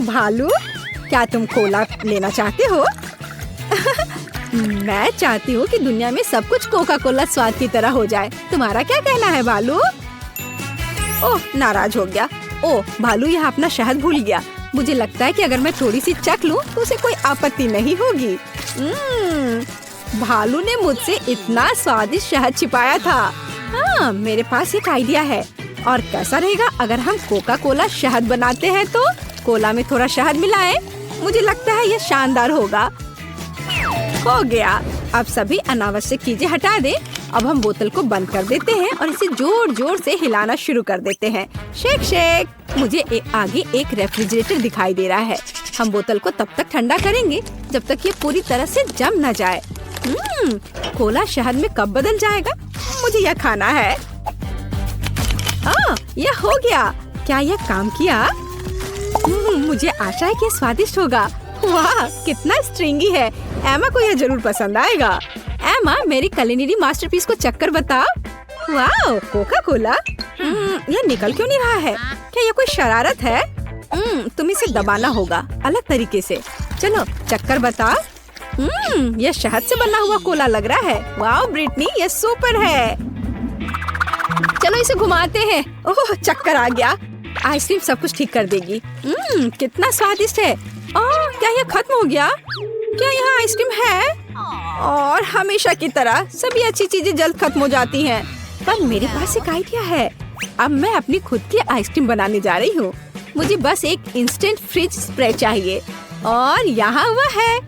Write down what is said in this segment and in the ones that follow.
भालू, क्या तुम कोला लेना चाहते हो? मैं चाहती हूँ कि दुनिया में सब कुछ कोका कोला स्वाद की तरह हो जाए। तुम्हारा क्या कहना है भालू? ओह, नाराज हो गया। ओह, भालू यहाँ अपना शहद भूल गया। मुझे लगता है कि अगर मैं थोड़ी सी चख लूँ तो उसे कोई आपत्ति नहीं होगी। भालू ने मुझसे इतना स्वादिष्ट शहद छिपाया था। हाँ, मेरे पास एक आइडिया है। और कैसा रहेगा अगर हम कोका कोला शहद बनाते हैं तो कोला में थोड़ा शहद मिलाएं? मुझे लगता है यह शानदार होगा। हो गया। अब सभी अनावश्यक चीजें हटा दें। अब हम बोतल को बंद कर देते हैं और इसे जोर जोर से हिलाना शुरू कर देते हैं। Shake shake. मुझे आगे एक रेफ्रिजरेटर दिखाई दे रहा है। हम बोतल को तब तक ठंडा करेंगे जब तक ये पूरी तरह से जम न जाए। कोला शहद में कब बदल जाएगा? मुझे यह खाना है। यह हो गया। क्या यह काम किया? मुझे आशा है कि स्वादिष्ट होगा। वाह, कितना स्ट्रिंगी है। एमा को यह जरूर पसंद आएगा। एमा, मेरी कुलिनरी मास्टरपीस को चक्कर बता। वाह, कोका कोला। यह निकल क्यों नहीं रहा है? क्या यह कोई शरारत है? तुम इसे दबाना होगा अलग तरीके से। चलो, चक्कर बता। यह शहद से बना हुआ कोला लग रहा है। वाह ब्रिटनी, यह सुपर है। चलो इसे घुमाते हैं। ओह, चक्कर आ गया। आइसक्रीम सब कुछ ठीक कर देगी। कितना स्वादिष्ट है। क्या यह खत्म हो गया? क्या यहाँ आइसक्रीम है? और हमेशा की तरह सभी अच्छी चीजें जल्द खत्म हो जाती हैं। पर मेरे पास एक आइडिया है। अब मैं अपनी खुद की आइसक्रीम बनाने जा रही हूँ। मुझे बस एक इंस्टेंट फ्रिज स्प्रे चाहिए और यहाँ वह है।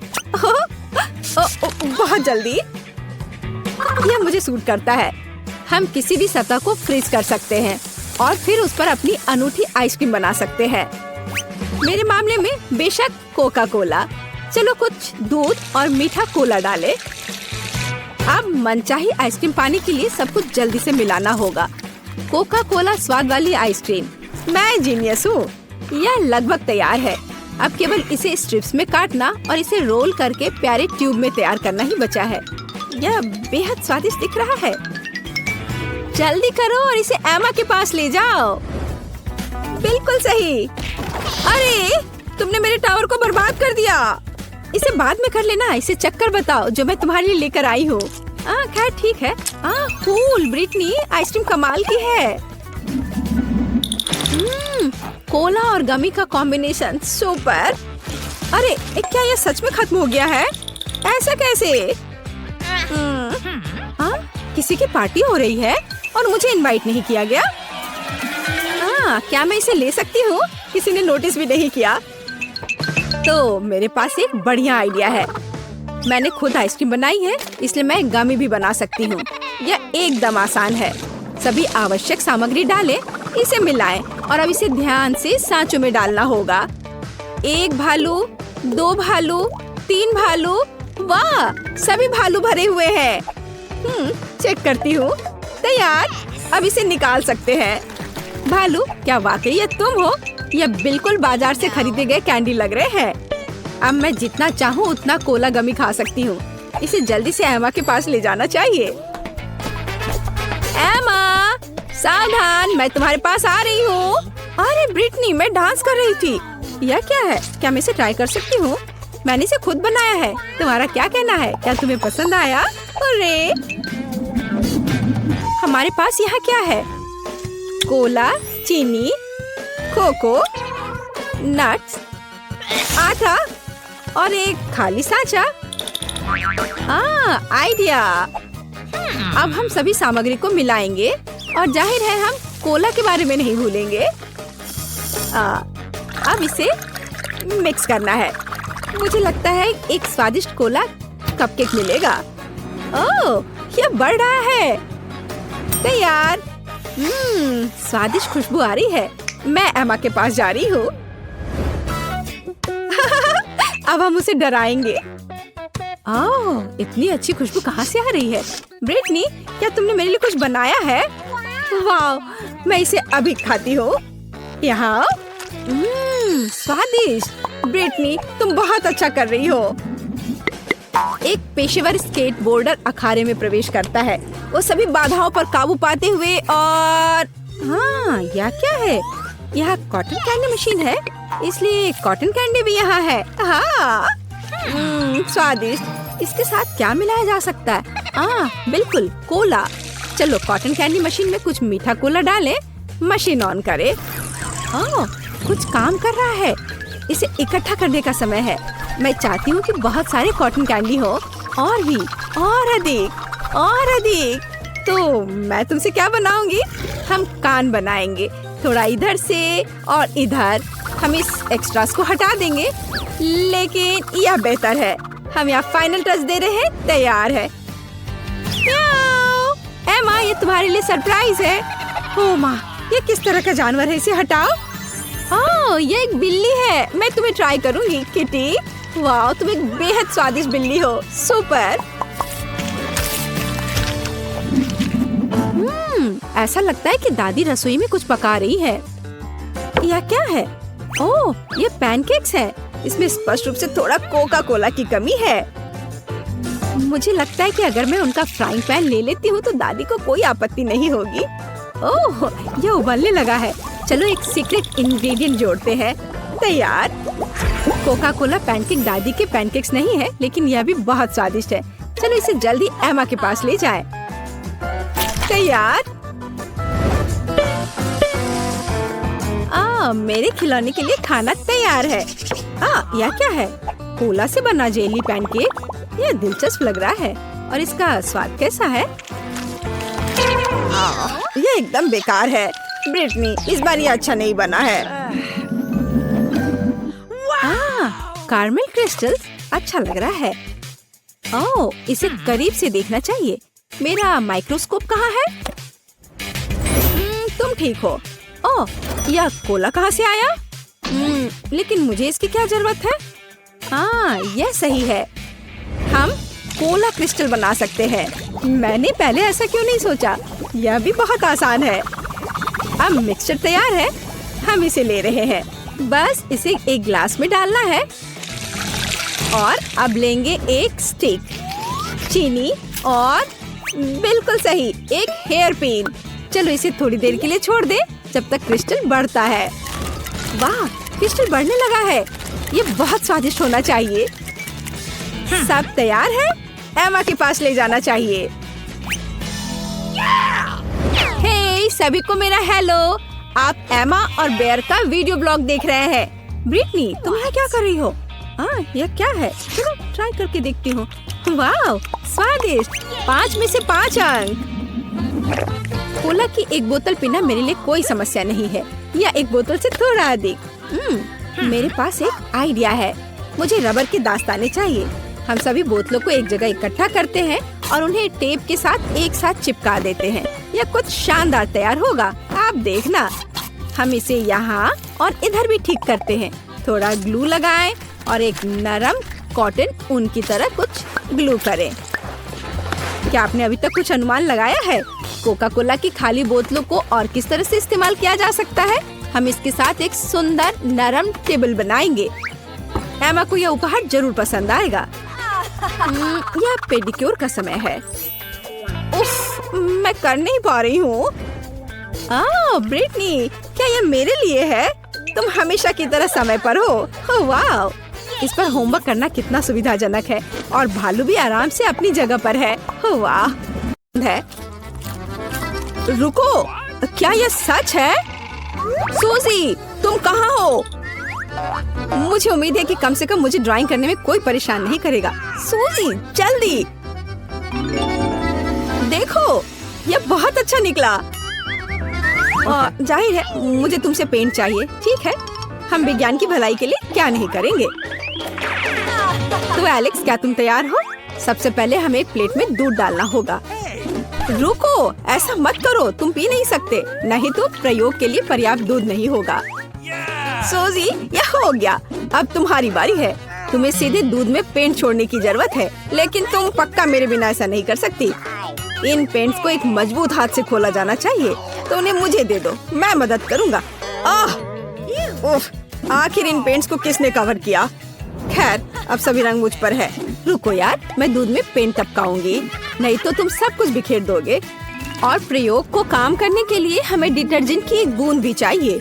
बहुत जल्दी। यह मुझे सूट करता है। हम किसी भी सतह को फ्रीज कर सकते हैं और फिर उस पर अपनी अनूठी आइसक्रीम बना सकते हैं। मेरे मामले में बेशक कोका कोला। चलो कुछ दूध और मीठा कोला डालें। अब मनचाही आइसक्रीम पाने के लिए सब कुछ जल्दी से मिलाना होगा। कोका कोला स्वाद वाली आइसक्रीम। मैं जीनियस हूँ। यह लगभग तैयार है। अब केवल इसे स्ट्रिप्स में काटना और इसे रोल करके प्यारे ट्यूब में तैयार करना ही बचा है। यह बेहद स्वादिष्ट दिख रहा है। जल्दी करो और इसे एमा के पास ले जाओ। बिल्कुल सही। अरे, तुमने मेरे टावर को बर्बाद कर दिया। इसे बाद में कर लेना। इसे चक्कर बताओ जो मैं तुम्हारे लिए लेकर आई हूँ। खैर ठीक है। कूल ब्रिटनी, आइसक्रीम कमाल की है। कोला और गमी का कॉम्बिनेशन सुपर। अरे, क्या यह सच में खत्म हो गया है? ऐसा कैसे? किसी की पार्टी हो रही है और मुझे इनवाइट नहीं किया गया। क्या मैं इसे ले सकती हूँ? किसी ने नोटिस भी नहीं किया। तो मेरे पास एक बढ़िया आइडिया है। मैंने खुद आइसक्रीम बनाई है, इसलिए मैं गमी भी बना सकती हूँ। यह एकदम आसान है। सभी आवश्यक सामग्री डालें, इसे मिलाएं और अब इसे ध्यान से सांचों में डालना होगा। 1 भालू, 2 भालू, 3 भालू। वाह, सभी भालू भरे हुए हैं। चेक करती हूँ। तैयार। अब इसे निकाल सकते हैं। भालू, क्या वाकई ये तुम हो? यह बिल्कुल बाजार से खरीदे गए कैंडी लग रहे हैं। अब मैं जितना चाहूँ उतना कोला गमी खा सकती हूँ। इसे जल्दी से एमा के पास ले जाना चाहिए। एमा, सावधान, मैं तुम्हारे पास आ रही हूँ। अरे ब्रिटनी, मैं डांस कर रही थी। यह क्या है? क्या मैं इसे ट्राई कर सकती हूँ? मैंने इसे खुद बनाया है। तुम्हारा क्या कहना है? क्या तुम्हें पसंद आया? अरे, हमारे पास यहाँ क्या है? कोला, चीनी, कोको, नट्स, आटा और एक खाली सांचा। आइडिया। अब हम सभी सामग्री को मिलाएंगे और जाहिर है हम कोला के बारे में नहीं भूलेंगे। अब इसे मिक्स करना है। मुझे लगता है एक स्वादिष्ट कोला कपकेक मिलेगा। ओह, यह बढ़ रहा है। तैयार। स्वादिष्ट खुशबू आ रही है। मैं एमा के पास जा रही हूँ। अब हम उसे डराएंगे। इतनी अच्छी खुशबू कहाँ से आ रही है? ब्रिटनी, क्या तुमने मेरे लिए कुछ बनाया है? वाह, मैं इसे अभी खाती हूँ। यहाँ स्वादिष्ट। ब्रिटनी, तुम बहुत अच्छा कर रही हो। एक पेशेवर स्केटबोर्डर अखाड़े में प्रवेश करता है। वो सभी बाधाओं पर काबू पाते हुए और यह क्या है? यहाँ कॉटन कैंडी मशीन है, इसलिए कॉटन कैंडी भी यहाँ है। हाँ, स्वादिष्ट। इसके साथ क्या मिलाया जा सकता है? बिल्कुल कोला। चलो कॉटन कैंडी मशीन में कुछ मीठा कोला डालें। मशीन ऑन करे। कुछ काम कर रहा है। इसे इकट्ठा करने का समय है। मैं चाहती हूँ कि बहुत सारे कॉटन कैंडी हो, और भी, और अधिक, और अधिक। तो मैं तुमसे क्या बनाऊंगी? हम कान बनाएंगे, थोड़ा इधर से और इधर। हम इस एक्स्ट्रास को हटा देंगे, लेकिन यह बेहतर है। हम यहाँ फाइनल टच दे रहे हैं। तैयार है। एमा, ये तुम्हारे लिए सरप्राइज है। ओ माँ, ये किस तरह का जानवर है? इसे हटाओ। ये एक बिल्ली है। मैं तुम्हें ट्राई करूंगी किटी। वाह, तुम एक बेहद स्वादिष्ट बिल्ली हो। सुपर। ऐसा लगता है कि दादी रसोई में कुछ पका रही है। यह क्या है? ओह, ये पैनकेक्स है। इसमें स्पष्ट रूप से थोड़ा कोका कोला की कमी है। मुझे लगता है कि अगर मैं उनका फ्राइंग पैन ले लेती हूँ तो दादी को कोई आपत्ति नहीं होगी। ओह, ये उबलने लगा है। चलो एक सीक्रेट इंग्रेडिएंट जोड़ते हैं। तैयार। कोका कोला पैनकेक दादी के पैनकेक्स नहीं है, लेकिन यह भी बहुत स्वादिष्ट है। चलो इसे जल्दी एमा के पास ले जाएं। तैयार। मेरे खिलौने के लिए खाना तैयार है। यह क्या है? कोला से बना जेली पैनकेक। यह दिलचस्प लग रहा है। और इसका स्वाद कैसा है? यह एकदम बेकार है। ब्रिटनी, इस बार यह अच्छा नहीं बना है। कार्मेल क्रिस्टल्स अच्छा लग रहा है। ओह, इसे करीब से देखना चाहिए। मेरा माइक्रोस्कोप कहाँ है? तुम ठीक हो। ओह, यह कोला कहाँ से आया? लेकिन मुझे इसकी क्या जरूरत है? यह सही है। हम कोला क्रिस्टल बना सकते हैं। मैंने पहले ऐसा क्यों नहीं सोचा? यह भी बहुत आसान है। अब मिक्सचर तैयार है। हम इसे ले रहे हैं। बस इसे एक ग्लास में डालना है। और अब लेंगे एक स्टिक, चीनी और बिल्कुल सही एक हेयर पिन। चलो इसे थोड़ी देर के लिए छोड़ दे जब तक क्रिस्टल बढ़ता है। वाह, क्रिस्टल बढ़ने लगा है। ये बहुत स्वादिष्ट होना चाहिए। सब तैयार है। एमा के पास ले जाना चाहिए। हे सभी को मेरा हेलो। आप एमा और बेयर का वीडियो ब्लॉग देख रहे हैं। ब्रिटनी, तुम यहाँ क्या कर रही हो? यह क्या है? चलो ट्राई करके देखती हूँ। वाह, स्वादिष्ट। 5 में से 5 अंक। कोला की एक बोतल पीना मेरे लिए कोई समस्या नहीं है, या एक बोतल से थोड़ा अधिक। मेरे पास एक आइडिया है। मुझे रबर के दास्ताने चाहिए। हम सभी बोतलों को एक जगह इकट्ठा करते हैं और उन्हें टेप के साथ एक साथ चिपका देते हैं। यह कुछ शानदार तैयार होगा। आप देखना। हम इसे यहाँ और इधर भी ठीक करते हैं। थोड़ा ग्लू लगाएं और एक नरम कॉटन ऊन की तरह कुछ ग्लू करें। क्या आपने अभी तक कुछ अनुमान लगाया है? कोका कोला की खाली बोतलों को और किस तरह से इस्तेमाल किया जा सकता है? हम इसके साथ एक सुंदर नरम टेबल बनाएंगे। एमा को यह उपहार जरूर पसंद आएगा। यह पेडिक्योर का समय है। उफ, मैं कर नहीं पा रही हूँ। ब्रिटनी, क्या यह मेरे लिए है? तुम हमेशा की तरह समय पर हो। वाह, इस पर होमवर्क करना कितना सुविधाजनक है। और भालू भी आराम से अपनी जगह पर है। वाह है। रुको, क्या यह सच है? सूजी, तुम कहाँ हो? मुझे उम्मीद है कि कम से कम मुझे ड्राइंग करने में कोई परेशान नहीं करेगा। सूजी, जल्दी देखो, यह बहुत अच्छा निकला। जाहिर है मुझे तुमसे पेंट चाहिए। ठीक है, हम विज्ञान की भलाई के लिए क्या नहीं करेंगे। तो एलेक्स, क्या तुम तैयार हो? सबसे पहले हमें एक प्लेट में दूध डालना होगा। रुको, ऐसा मत करो। तुम पी नहीं सकते, नहीं तो प्रयोग के लिए पर्याप्त दूध नहीं होगा। सूजी, यह हो गया। अब तुम्हारी बारी है। तुम्हें सीधे दूध में पेंट छोड़ने की जरूरत है, लेकिन तुम पक्का मेरे बिना ऐसा नहीं कर सकती। इन पेंट्स को एक मजबूत हाथ से खोला जाना चाहिए, तो उन्हें मुझे दे दो, मैं मदद करूँगा। आखिर इन पेंट्स को किसने कवर किया? खैर, अब सभी रंग मुझ पर है। रुको यार, मैं दूध में पेंट टपकाऊंगी, नहीं तो तुम सब कुछ बिखेर दोगे। और प्रयोग को काम करने के लिए हमें डिटर्जेंट की एक बूंद भी चाहिए।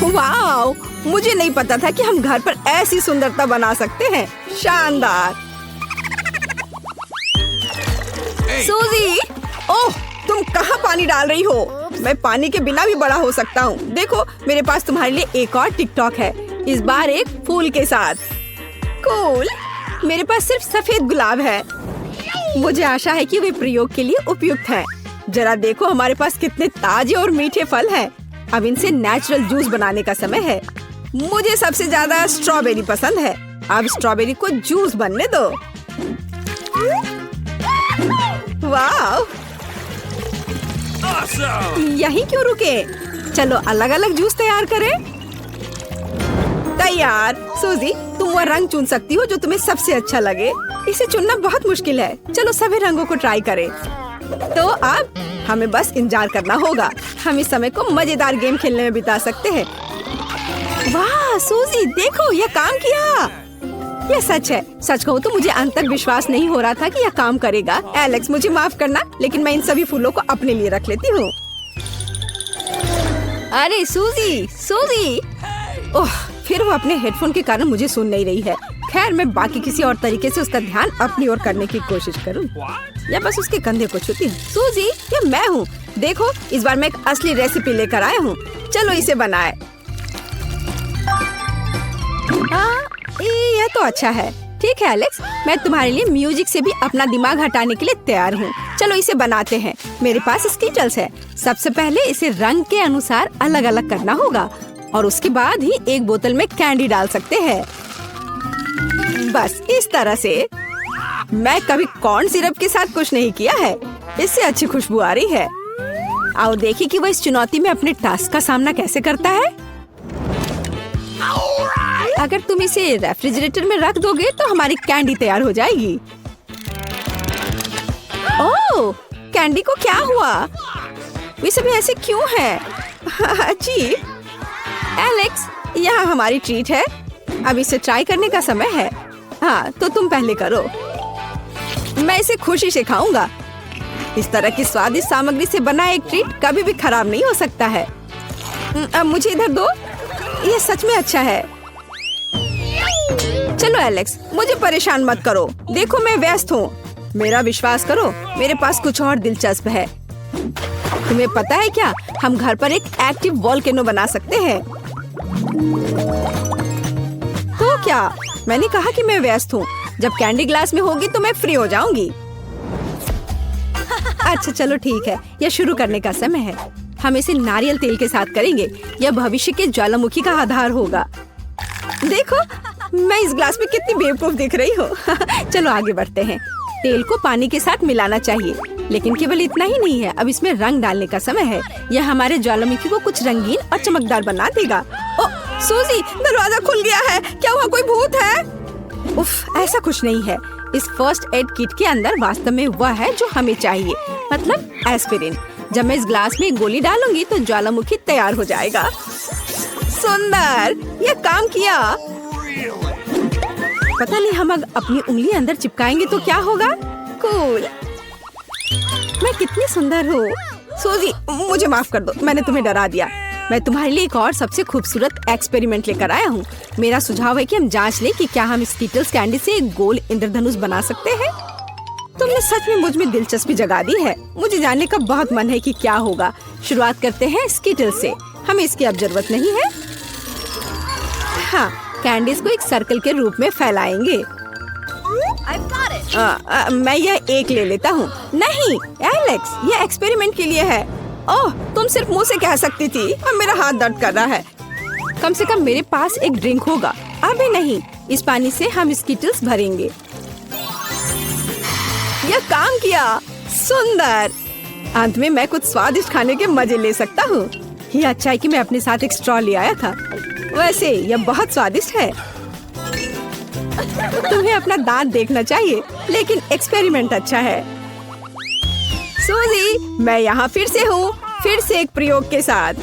वाओ, मुझे नहीं पता था कि हम घर पर ऐसी सुंदरता बना सकते हैं। शानदार। सूजी, ओह, तुम कहाँ पानी डाल रही हो? मैं पानी के बिना भी बड़ा हो सकता हूँ। देखो, मेरे पास तुम्हारे लिए एक और टिकटॉक है, इस बार एक फूल के साथ। कूल। मेरे पास सिर्फ सफेद गुलाब है। मुझे आशा है कि वे प्रयोग के लिए उपयुक्त हैं। जरा देखो, हमारे पास कितने ताजे और मीठे फल हैं। अब इनसे नेचुरल जूस बनाने का समय है। मुझे सबसे ज्यादा स्ट्रॉबेरी पसंद है। अब स्ट्रॉबेरी को जूस बनने दो। वाह, यहीं क्यों रुके? चलो अलग अलग जूस तैयार करें। तैयार। सूजी, तुम वह रंग चुन सकती हो जो तुम्हें सबसे अच्छा लगे। इसे चुनना बहुत मुश्किल है। चलो सभी रंगों को ट्राई करें। तो अब हमें बस इंतजार करना होगा। हम इस समय को मजेदार गेम खेलने में बिता सकते हैं। वाह सूजी, देखो यह काम किया। यह सच है। सच कहूँ तो मुझे अंत तक विश्वास नहीं हो रहा था कि यह काम करेगा। एलेक्स, मुझे माफ करना, लेकिन मैं इन सभी फूलों को अपने लिए रख लेती हूँ। अरे सूजी, सूजी, ओह, फिर वो अपने हेडफोन के कारण मुझे सुन नहीं रही है। खैर, मैं बाकी किसी और तरीके से उसका ध्यान अपनी ओर करने की कोशिश करूँ या बस उसके कंधे को छूती हूँ। सूजी, ये मैं हूँ। देखो, इस बार मैं एक असली रेसिपी लेकर आया हूँ। चलो इसे बनाए। हाँ, यह तो अच्छा है। ठीक है एलेक्स, मैं तुम्हारे लिए म्यूजिक से भी अपना दिमाग हटाने के लिए तैयार हूँ। चलो इसे बनाते हैं। मेरे पास स्कीटल्स है। सबसे पहले इसे रंग के अनुसार अलग अलग करना होगा और उसके बाद ही एक बोतल में कैंडी डाल सकते हैं। बस इस तरह से। मैं कभी कॉर्न सिरप के साथ कुछ नहीं किया है। इससे अच्छी खुशबू आ रही है। आओ देखिए कि वह इस चुनौती में अपने टास्क का सामना कैसे करता है। अगर तुम इसे रेफ्रिजरेटर में रख दोगे तो हमारी कैंडी तैयार हो जाएगी। ओह, कैंडी को क्या हुआ? वे सभी ऐसे क्यों हैं? अजीब। एलेक्स, यहाँ हमारी ट्रीट है। अब इसे ट्राई करने का समय है। हाँ, तो तुम पहले करो। मैं इसे खुशी से खाऊंगा। इस तरह की स्वादिष्ट सामग्री से बना एक ट्रीट कभी भी खराब नहीं हो सकता है। अब मुझे इधर दो। यह सच में अच्छा है। चलो एलेक्स, मुझे परेशान मत करो। देखो मैं व्यस्त हूँ। मेरा विश्वास करो, मेरे पास कुछ और दिलचस्प है। तुम्हें पता है क्या, हम घर पर एक एक्टिव वोल्केनो बना सकते हैं। तो क्या? मैंने कहा कि मैं व्यस्त हूँ। जब कैंडी ग्लास में होगी तो मैं फ्री हो जाऊंगी। अच्छा चलो ठीक है, यह शुरू करने का समय है। हम इसे नारियल तेल के साथ करेंगे। यह भविष्य के ज्वालामुखी का आधार होगा। देखो, मैं इस ग्लास में कितनी बेवकूफ दिख रही हूँ। चलो आगे बढ़ते हैं। तेल को पानी के साथ मिलाना चाहिए, लेकिन केवल इतना ही नहीं है। अब इसमें रंग डालने का समय है। यह हमारे ज्वालामुखी को कुछ रंगीन और चमकदार बना देगा। ओह सूजी, दरवाजा खुल गया है। क्या वहाँ कोई भूत है? उफ, ऐसा कुछ नहीं है। इस फर्स्ट एड किट के अंदर वास्तव में वह है जो हमें चाहिए, मतलब एस्पिरिन। जब मैं इस ग्लास में गोली डालूंगी तो ज्वालामुखी तैयार हो जाएगा। सुंदर, यह काम किया। पता नहीं हम अपनी उंगली अंदर चिपकाएंगे तो क्या होगा। कूल। मैं कितनी सुंदर हूँ। सूजी, मुझे माफ कर दो, मैंने तुम्हें डरा दिया। मैं तुम्हारे लिए एक और सबसे खूबसूरत एक्सपेरिमेंट लेकर आया हूँ। मेरा सुझाव है कि हम जांच लें कि क्या हम स्कीटल्स कैंडी से एक गोल इंद्रधनुष बना सकते हैं। तुमने सच में मुझ में दिलचस्पी जगा दी है। मुझे जानने का बहुत मन है कि क्या होगा। शुरुआत करते हैं स्कीटल्स से। हमें इसकी अब जरूरत नहीं है। हाँ, कैंडीज को एक सर्कल के रूप में फैलाएंगे। मैं यह एक ले लेता हूँ। नहीं एलेक्स, यह एक्सपेरिमेंट के लिए है। ओह, तुम सिर्फ मुंह से कह सकती थी। अब मेरा हाथ दर्द कर रहा है। कम से कम मेरे पास एक ड्रिंक होगा। अभी नहीं, इस पानी से हम स्कीटल्स भरेंगे। यह काम किया। सुंदर। अंत में मैं कुछ स्वादिष्ट खाने के मजे ले सकता हूँ। यह अच्छा है कि मैं अपने साथ एक स्ट्रॉ ले आया था। वैसे यह बहुत स्वादिष्ट है। तुम्हें अपना दांत देखना चाहिए, लेकिन एक्सपेरिमेंट अच्छा है। सूजी, मैं यहाँ फिर से हूँ, फिर से एक प्रयोग के साथ।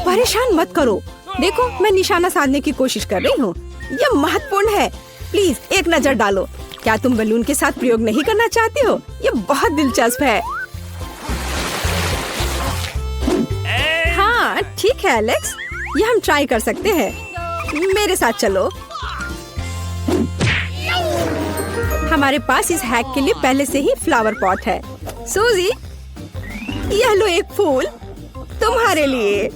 परेशान मत करो। देखो, मैं निशाना साधने की कोशिश कर रही हूँ। यह महत्वपूर्ण है। प्लीज एक नजर डालो। क्या तुम बलून के साथ प्रयोग नहीं करना चाहती हो? यह बहुत दिलचस्प है। हाँ ठीक है एलेक्स, ये हम ट्राई कर सकते हैं। मेरे साथ चलो। हमारे पास इस हैक के लिए पहले से ही फ्लावर पॉट है। सूजी, यह लो एक फूल तुम्हारे लिए।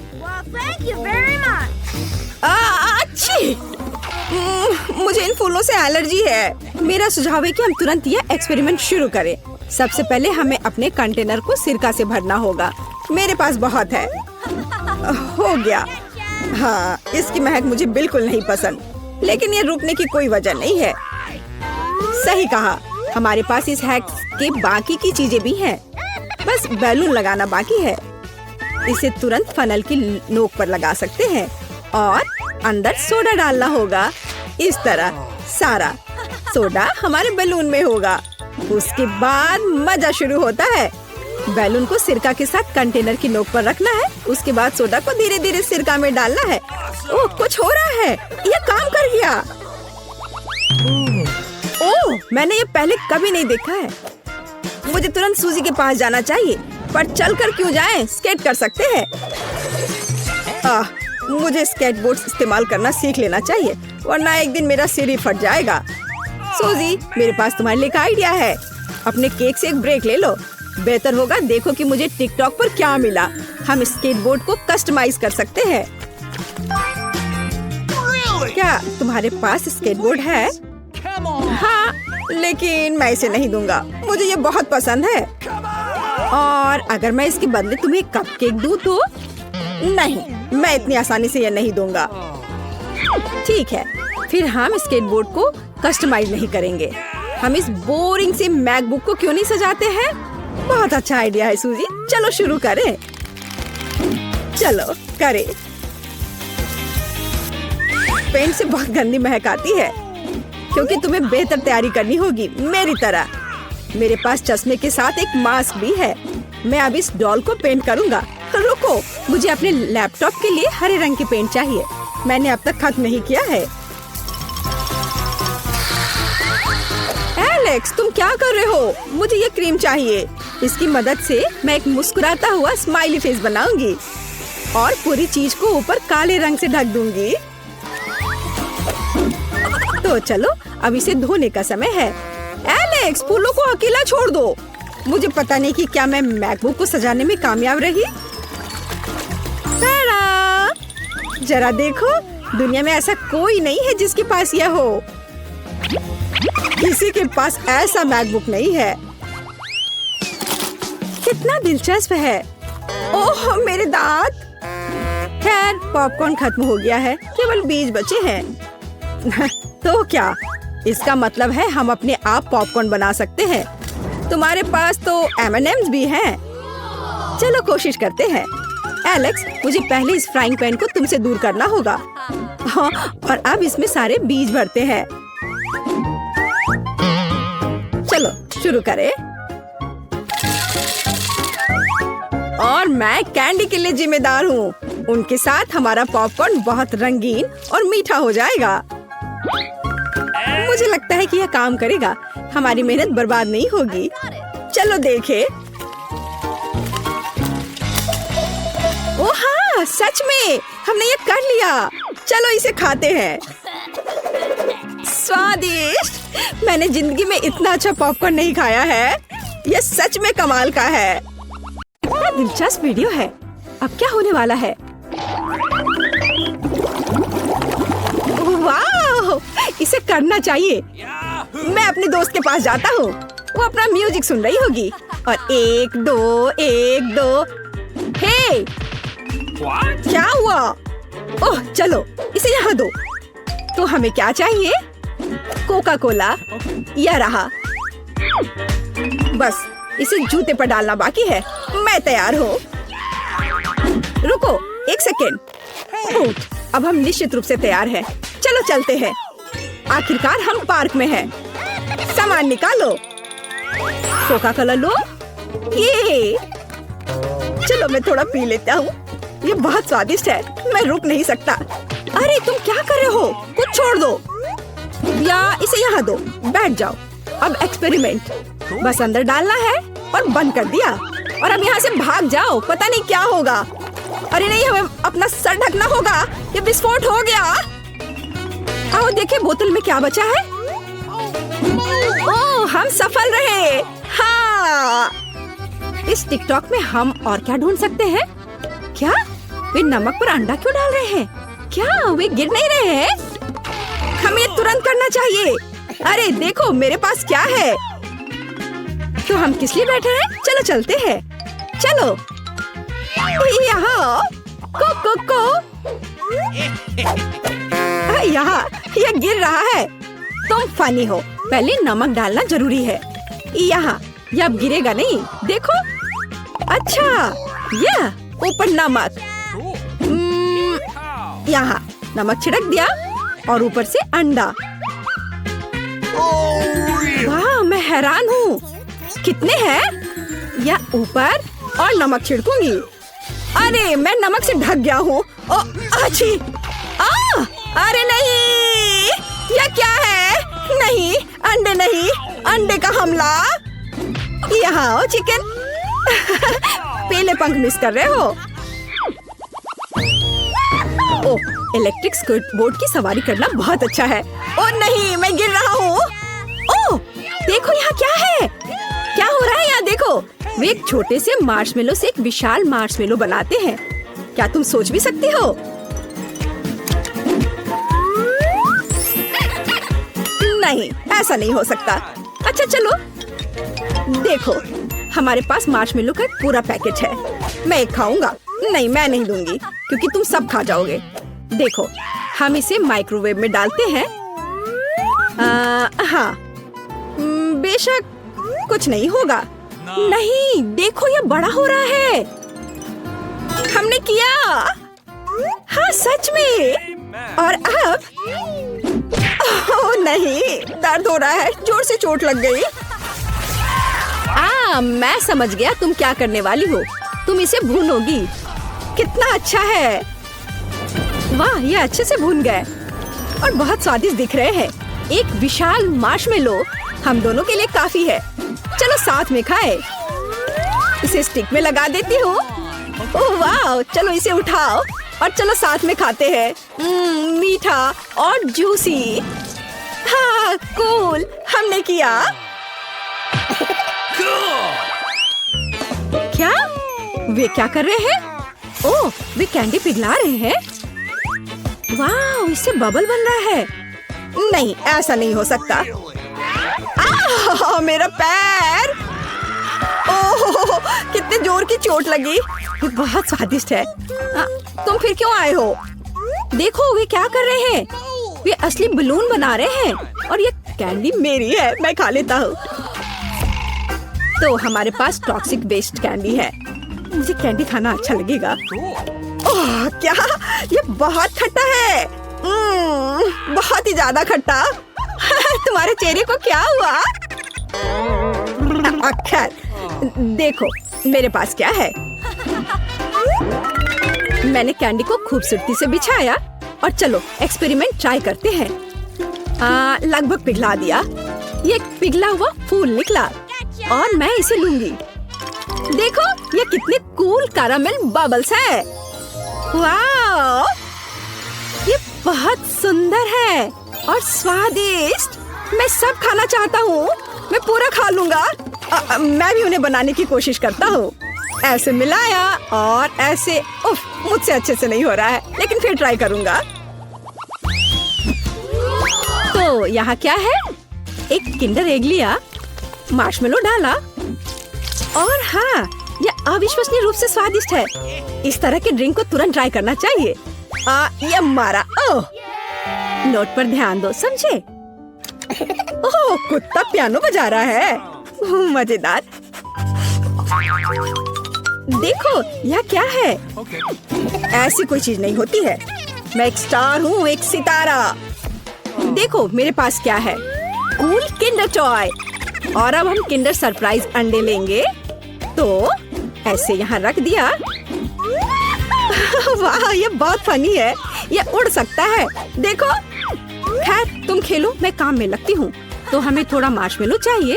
अच्छी। मुझे इन फूलों से एलर्जी है। मेरा सुझाव है कि हम तुरंत यह एक्सपेरिमेंट शुरू करें। सबसे पहले हमें अपने कंटेनर को सिरका से भरना होगा। मेरे पास बहुत है। हो गया। हाँ, इसकी महक मुझे बिल्कुल नहीं पसंद, लेकिन ये रुकने की कोई वजह नहीं है। सही कहा। हमारे पास इस हैक के बाकी की चीजें भी हैं। बस बैलून लगाना बाकी है। इसे तुरंत फनल की नोक पर लगा सकते हैं और अंदर सोडा डालना होगा। इस तरह सारा सोडा हमारे बैलून में होगा। उसके बाद मजा शुरू होता है। बैलून को सिरका के साथ कंटेनर की नोक पर रखना है। उसके बाद सोडा को धीरे धीरे सिरका में डालना है। ओह, कुछ हो रहा है। यह काम कर गया। ओह, मैंने ये पहले कभी नहीं देखा है। मुझे तुरंत सूजी के पास जाना चाहिए, पर चलकर क्यों जाएं? स्केट कर सकते हैं। मुझे स्केटबोर्ड इस्तेमाल करना सीख लेना चाहिए, वरना एक दिन मेरा सिर ही फट जाएगा। सूजी, मेरे पास तुम्हारे लिए एक आइडिया है। अपने केक से एक ब्रेक ले लो। बेहतर होगा देखो कि मुझे टिकटॉक पर क्या मिला। हम स्केटबोर्ड को कस्टमाइज कर सकते हैं। क्या तुम्हारे पास स्केटबोर्ड है? हाँ, लेकिन मैं इसे नहीं दूंगा। मुझे ये बहुत पसंद है। और अगर मैं इसके बदले तुम्हें कपकेक दूं तो? नहीं, मैं इतनी आसानी से ये नहीं दूंगा। ठीक है, फिर हम स्केटबोर्ड को कस्टमाइज नहीं करेंगे। हम इस बोरिंग से मैकबुक को क्यों नहीं सजाते हैं? बहुत अच्छा आइडिया है सूजी। चलो शुरू करें। चलो करें। पेंट से बहुत गंदी महक आती है, क्योंकि तुम्हें बेहतर तैयारी करनी होगी मेरी तरह। मेरे पास चश्मे के साथ एक मास्क भी है। मैं अब इस डॉल को पेंट करूंगा। रुको, मुझे अपने लैपटॉप के लिए हरे रंग की पेंट चाहिए। मैंने अब तक खत्म नहीं किया है। एलेक्स, तुम क्या कर रहे हो? मुझे ये क्रीम चाहिए। इसकी मदद से मैं एक मुस्कुराता हुआ स्माइली फेस बनाऊंगी और पूरी चीज को ऊपर काले रंग से ढक दूंगी। तो चलो, अब इसे धोने का समय है। एलेक्स, फूलों को अकेला छोड़ दो। मुझे पता नहीं कि क्या मैं मैकबुक को सजाने में कामयाब रही। जरा देखो, दुनिया में ऐसा कोई नहीं है जिसके पास यह हो। किसी के पास ऐसा मैकबुक नहीं है। कितना दिलचस्प है। ओह, मेरे दांत। खैर, पॉपकॉर्न खत्म हो गया है, केवल बीज बचे हैं। तो क्या इसका मतलब है हम अपने आप पॉपकॉर्न बना सकते हैं? तुम्हारे पास तो M&M's भी हैं। चलो कोशिश करते हैं। एलेक्स, मुझे पहले इस फ्राइंग पैन को तुमसे दूर करना होगा। हाँ, और अब इसमें सारे बीज भरते हैं। चलो शुरू करें। और मैं कैंडी के लिए जिम्मेदार हूँ। उनके साथ हमारा पॉपकॉर्न बहुत रंगीन और मीठा हो जाएगा। मुझे लगता है कि यह काम करेगा। हमारी मेहनत बर्बाद नहीं होगी। चलो देखें। ओह हाँ, सच में हमने ये कर लिया। चलो इसे खाते हैं। स्वादिष्ट। मैंने जिंदगी में इतना अच्छा पॉपकॉर्न नहीं खाया है। यह सच में कमाल का है। कितना दिलचस्प वीडियो है। अब क्या होने वाला है? वाह, इसे करना चाहिए। मैं अपने दोस्त के पास जाता हूँ। वो अपना म्यूजिक सुन रही होगी। और 1 2 1 2। हे, क्या हुआ? ओह, चलो इसे यहाँ दो। तो हमें क्या चाहिए? Coca Cola. यह रहा। बस इसे जूते पर डालना बाकी है। मैं तैयार हूँ। रुको 1 सेकेंड। अब हम निश्चित रूप से तैयार हैं। चलो चलते हैं। आखिरकार हम पार्क में हैं। सामान निकालो। कोका कोला लो। ये चलो मैं थोड़ा पी लेता हूँ। ये बहुत स्वादिष्ट है। मैं रुक नहीं सकता। अरे तुम क्या कर रहे हो? कुछ छोड़ दो या इसे यहाँ दो। बैठ जाओ। अब एक्सपेरिमेंट। बस अंदर डालना है और बंद कर दिया। और अब यहाँ से भाग जाओ। पता नहीं क्या होगा। अरे नहीं, हमें अपना सर ढकना होगा, ये विस्फोट हो गया। आओ देखें बोतल में क्या बचा है। ओह, हम सफल रहे। हाँ, इस टिकटॉक में हम और क्या ढूंढ सकते हैं? क्या वे नमक पर अंडा क्यों डाल रहे हैं? क्या वे गिर नहीं रहे हैं? हमें ये तुरंत करना चाहिए। अरे देखो मेरे पास क्या है। तो हम किस लिए बैठे हैं? चलो चलते हैं। चलो यहाँ यहाँ ये गिर रहा है। तुम फनी हो। पहले नमक डालना जरूरी है। यहाँ ये अब गिरेगा नहीं, देखो। अच्छा, ये ऊपर नमक। यहाँ नमक छिड़क दिया और ऊपर से अंडा। वाह, मैं हैरान हूँ। कितने हैं? या ऊपर और नमक छिड़कूंगी। अरे मैं नमक से ढक गया हूँ। अच्छी। अरे नहीं, यह क्या है? नहीं, अंडे नहीं, अंडे का हमला। यहाँ आओ चिकन। पहले पंख मिस कर रहे हो। ओह, इलेक्ट्रिक स्केटबोर्ड की सवारी करना बहुत अच्छा है। ओह नहीं, मैं गिर रहा हूँ। ओह, देखो यहाँ क्या है। क्या हो रहा है यहाँ देखो। वे एक छोटे से मार्शमेलो से एक विशाल मार्शमेलो बनाते हैं। क्या तुम सोच भी सकती हो? नहीं, ऐसा नहीं हो सकता। अच्छा चलो देखो, हमारे पास मार्शमेलो का एक पूरा पैकेट है। मैं एक खाऊंगा। नहीं, मैं नहीं दूंगी क्योंकि तुम सब खा जाओगे। देखो, हम इसे माइक्रोवेव में डालते हैं। हाँ, बेशक कुछ नहीं होगा। नहीं, देखो ये बड़ा हो रहा है। हमने किया। हाँ सच में। और अब ओह नहीं, दर्द हो रहा है, जोर से चोट लग गई। मैं समझ गया तुम क्या करने वाली हो। तुम इसे भूनोगी। कितना अच्छा है। वाह, ये अच्छे से भून गए और बहुत स्वादिष्ट दिख रहे हैं। एक विशाल मार्शमेलो हम दोनों के लिए काफी है। चलो साथ में खाए। इसे स्टिक में लगा देती हूँ। ओह वाह, चलो इसे उठाओ और चलो साथ में खाते हैं। मीठा और जूसी। हाँ कूल, हमने किया। क्या वे क्या कर रहे हैं? ओह, वे कैंडी पिघला रहे हैं। वाह, इससे बबल बन रहा है। नहीं, ऐसा नहीं हो सकता। मेरा पैर। ओह, कितने जोर की चोट लगी। ये बहुत स्वादिष्ट है। तुम फिर क्यों आए हो? देखो वे क्या कर रहे हैं। वे असली बलून बना रहे हैं और ये कैंडी मेरी है, मैं खा लेता हूँ। तो हमारे पास टॉक्सिक वेस्ट कैंडी है। मुझे कैंडी खाना अच्छा लगेगा। ओह क्या, ये बहुत खट्टा है। बहुत ही ज्यादा खट्टा। तुम्हारे चेहरे को क्या हुआ? खैर, देखो मेरे पास क्या है। मैंने कैंडी को खूबसूरती से बिछाया और चलो एक्सपेरिमेंट ट्राई करते हैं। लगभग पिघला दिया। ये पिघला हुआ फूल निकला और मैं इसे लूंगी। देखो ये कितने कूल कैरामेल बबल्स है। वाह, ये बहुत सुंदर है और स्वादिष्ट। मैं सब खाना चाहता हूँ। मैं पूरा खा लूंगा। मैं भी उन्हें बनाने की कोशिश करता हूँ। ऐसे मिलाया और ऐसे। उफ, मुझसे अच्छे से नहीं हो रहा है, लेकिन फिर ट्राई करूंगा। तो यहाँ क्या है? एक किंडर एग लिया, मार्शमेलो डाला और हाँ, यह अविश्वसनीय रूप से स्वादिष्ट है। इस तरह के ड्रिंक को तुरंत ट्राई करना चाहिए। ये मारा। ओह, नोट पर ध्यान दो, समझे? ओह, कुत्ता पियानो बजा रहा है। मजेदार। देखो यह क्या है। ऐसी कोई चीज नहीं होती है। मैं एक स्टार हूँ, एक सितारा। देखो मेरे पास क्या है। Cool Kinder toy. और अब हम किंडर सरप्राइज अंडे लेंगे। तो ऐसे यहाँ रख दिया। वाह, ये बहुत फनी है। ये उड़ सकता है, देखो। खैर तुम खेलो, मैं काम में लगती हूँ। तो हमें थोड़ा मार्शमेलो चाहिए।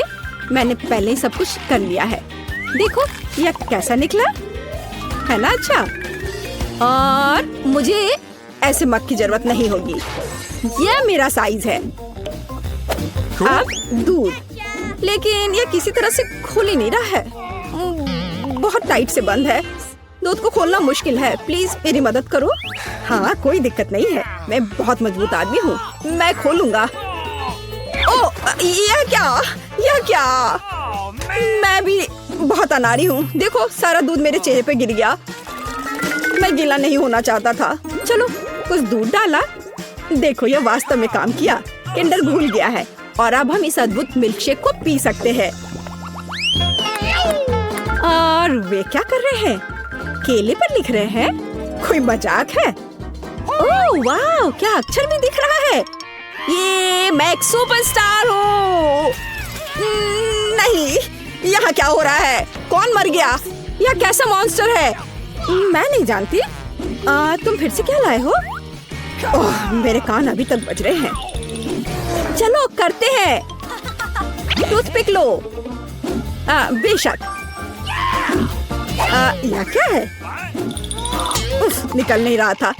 मैंने पहले ही सब कुछ कर लिया है। देखो यह कैसा निकला है ना। अच्छा, और मुझे ऐसे मग की जरूरत नहीं होगी। यह मेरा साइज है। अब दूध, लेकिन यह किसी तरह से खुल ही नहीं रहा है। बहुत टाइट से बंद है। दूध को खोलना मुश्किल है। प्लीज मेरी मदद करो। हाँ, कोई दिक्कत नहीं है, मैं बहुत मजबूत आदमी हूँ, मैं खोलूंगा। ओ, यह क्या? मैं भी बहुत अनाड़ी हूँ। देखो, सारा दूध मेरे चेहरे पे गिर गया। मैं गीला नहीं होना चाहता था। चलो, कुछ दूध डाला। देखो, यह वास्तव में काम किया। किंडर घुल गया है और अब हम इस अद्भुत मिल्कशेक को पी सकते हैं। और वे क्या कर रहे हैं? केले पर लिख रहे हैं? कोई मजाक है? ओह वाह, क्या अक्षर भी दिख रहा है। ये मैं एक सुपरस्टार हूँ। नहीं, यहाँ क्या हो रहा है? कौन मर गया? यह कैसा मॉन्स्टर है? मैं नहीं जानती। तुम फिर से क्या लाए हो? ओह, मेरे कान अभी तक बज रहे हैं। चलो करते हैं। टूथपिक लो। बेशक। यह क्या है? उफ, निकल नहीं रहा था।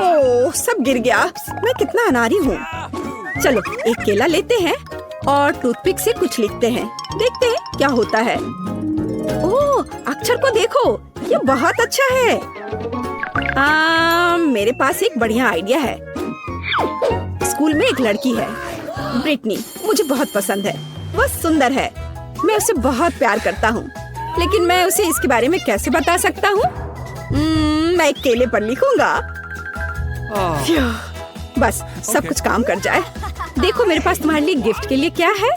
ओह, सब गिर गया। मैं कितना अनाड़ी हूँ। चलो, एक केला लेते हैं और टूथपिक से कुछ लिखते हैं। देखते हैं क्या होता है। ओह, अक्षर को देखो, ये बहुत अच्छा है। मेरे पास एक बढ़िया आइडिया है। स्कूल में एक लड़की है, ब्रिटनी। मुझे बहुत पसंद है। वह सुंदर है। मैं उसे बहुत प्यार करता हूँ, लेकिन मैं उसे इसके बारे में कैसे बता सकता हूँ? मैं एक केले पर लिखूंगा। बस सब कुछ काम कर जाए। देखो, मेरे पास तुम्हारे लिए गिफ्ट के लिए क्या है।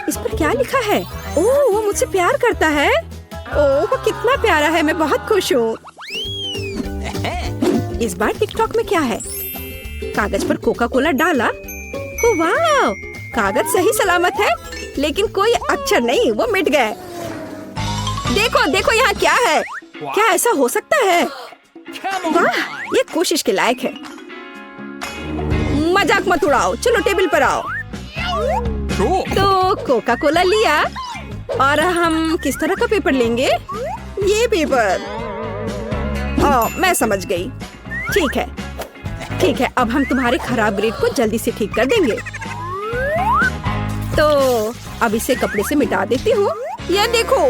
इस पर क्या लिखा है? ओह, वो मुझसे प्यार करता है। ओह, वो कितना प्यारा है। मैं बहुत खुश हूँ। इस बार टिकटॉक में क्या है? कागज पर कोका कोला डाला। ओह वाह, कागज सही सलामत है, लेकिन कोई अक्षर नहीं, वो मिट गए। देखो देखो, यहाँ क्या है? क्या ऐसा हो सकता है? वाह, ये कोशिश के लायक है। मजाक मत उड़ाओ। चलो टेबल पर आओ। तो कोका कोला लिया और हम किस तरह का पेपर लेंगे? ये पेपर। मैं समझ गई। ठीक है, अब हम तुम्हारे खराब ग्रेड को जल्दी से ठीक कर देंगे। तो अब इसे कपड़े से मिटा देती हूँ। यह देखो।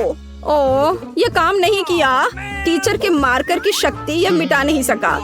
ओह, यह काम नहीं किया। टीचर के मार्कर की शक्ति यह मिटा नहीं सका।